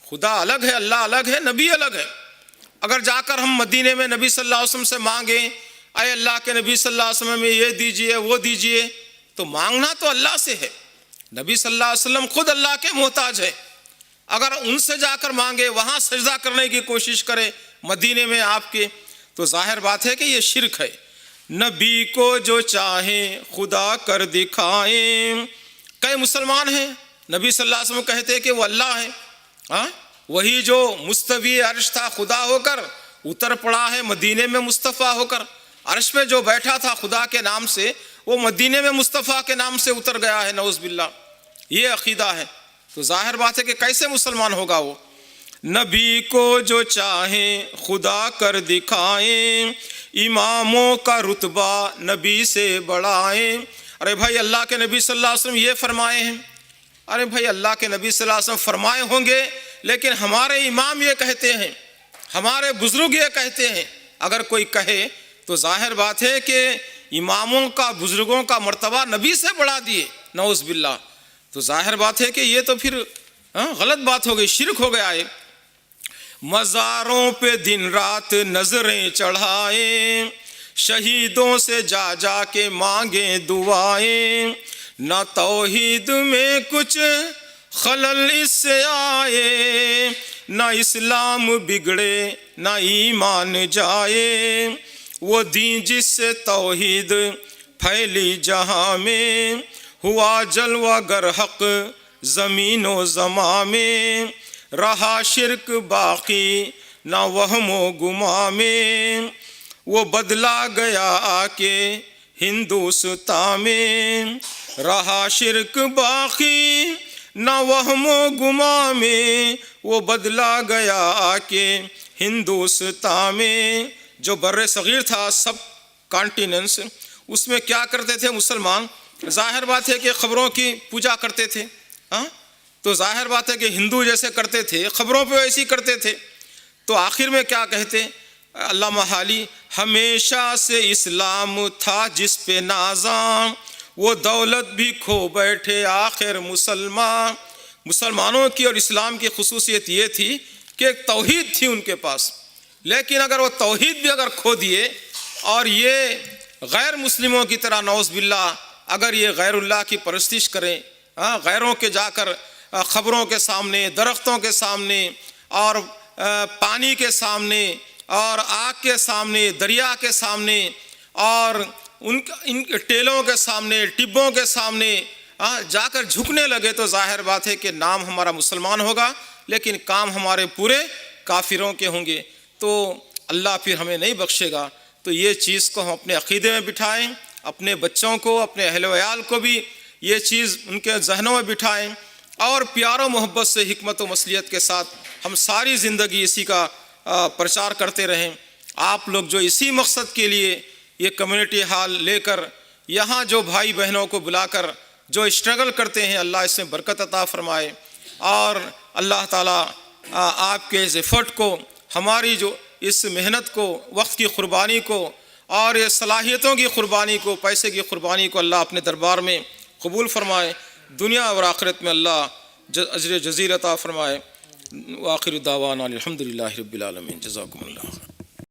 خدا الگ ہے، اللہ الگ ہے، نبی الگ ہے۔ اگر جا کر ہم مدینے میں نبی صلی اللہ علیہ وسلم سے مانگیں، اے اللہ کے نبی صلی اللہ علیہ وسلم میں یہ دیجئے وہ دیجئے، تو مانگنا تو اللہ سے ہے۔ نبی صلی اللہ علیہ وسلم خود اللہ کے محتاج ہے۔ اگر ان سے جا کر مانگے، وہاں سجدہ کرنے کی کوشش کرے مدینے میں آپ کے، تو ظاہر بات ہے کہ یہ شرک ہے۔ نبی کو جو چاہیں خدا کر دکھائیں، کئی مسلمان ہیں نبی صلی اللہ علیہ وسلم کہتے ہیں کہ وہ اللہ ہے، وہی جو مستوی عرش تھا خدا ہو کر اتر پڑا ہے مدینے میں مصطفیٰ ہو کر، عرش پہ جو بیٹھا تھا خدا کے نام سے وہ مدینے میں مصطفیٰ کے نام سے اتر گیا ہے، نعوذ باللہ۔ یہ عقیدہ ہے، تو ظاہر بات ہے کہ کیسے مسلمان ہوگا وہ۔ نبی کو جو چاہیں خدا کر دکھائیں، اماموں کا رتبہ نبی سے بڑھائیں۔ ارے بھائی اللہ کے نبی صلی اللہ علیہ وسلم یہ فرمائے ہیں، ارے بھائی اللہ کے نبی صلی اللہ علیہ وسلم فرمائے ہوں گے، لیکن ہمارے امام یہ کہتے ہیں، ہمارے بزرگ یہ کہتے ہیں، اگر کوئی کہے تو ظاہر بات ہے کہ اماموں کا بزرگوں کا مرتبہ نبی سے بڑھا دیے، نعوذ باللہ۔ تو ظاہر بات ہے کہ یہ تو پھر غلط بات ہو گئی، شرک ہو گیا ہے۔ مزاروں پہ دن رات نظریں چڑھائیں، شہیدوں سے جا جا کے مانگیں دعائیں، نہ توحید میں کچھ خلل اس سے آئے، نہ اسلام بگڑے نہ ایمان جائے، وہ دین جس سے توحید پھیلی جہاں میں، ہوا جلوہ گر حق زمین و زماں میں، رہا شرک باقی نہ وہم و گماں میں، وہ بدلا گیا آ کے ہندوستان میں، رہا شرک باقی نہ وہم و گماں میں، وہ بدلا گیا آ کے ہندوستان میں۔ جو بر صغیر تھا، سب کانٹیننٹس، اس میں کیا کرتے تھے مسلمان؟ ظاہر بات ہے کہ خبروں کی پوجا کرتے تھے، تو ظاہر بات ہے کہ ہندو جیسے کرتے تھے خبروں پہ ویسے ہی کرتے تھے۔ تو آخر میں کیا کہتے علامہ حالی، ہمیشہ سے اسلام تھا جس پہ نازاں، وہ دولت بھی کھو بیٹھے آخر مسلمان۔ مسلمانوں کی اور اسلام کی خصوصیت یہ تھی کہ ایک توحید تھی ان کے پاس، لیکن اگر وہ توحید بھی اگر کھو دیے اور یہ غیر مسلموں کی طرح نعوذ باللہ اگر یہ غیر اللہ کی پرستش کریں، غیروں کے جا کر خبروں کے سامنے، درختوں کے سامنے، اور پانی کے سامنے، اور آگ کے سامنے، دریا کے سامنے، اور ان ٹیلوں کے سامنے، ٹبوں کے سامنے جا کر جھکنے لگے، تو ظاہر بات ہے کہ نام ہمارا مسلمان ہوگا لیکن کام ہمارے پورے کافروں کے ہوں گے، تو اللہ پھر ہمیں نہیں بخشے گا۔ تو یہ چیز کو ہم اپنے عقیدے میں بٹھائیں، اپنے بچوں کو، اپنے اہل ویال کو بھی یہ چیز ان کے ذہنوں میں بٹھائیں، اور پیار و محبت سے حکمت و مصلحت کے ساتھ ہم ساری زندگی اسی کا پرچار کرتے رہیں۔ آپ لوگ جو اسی مقصد کے لیے یہ کمیونٹی ہال لے کر یہاں جو بھائی بہنوں کو بلا کر جو اسٹرگل کرتے ہیں، اللہ اس میں برکت عطا فرمائے، اور اللہ تعالیٰ آپ کے اس ایفرٹ کو، ہماری جو اس محنت کو، وقت کی قربانی کو، اور یہ صلاحیتوں کی قربانی کو، پیسے کی قربانی کو اللہ اپنے دربار میں قبول فرمائے، دنیا اور آخرت میں اللہ اجر جزیل عطا فرمائے۔ وآخر دعوانا الحمدللہ رب العالمین، جزاکم اللہ۔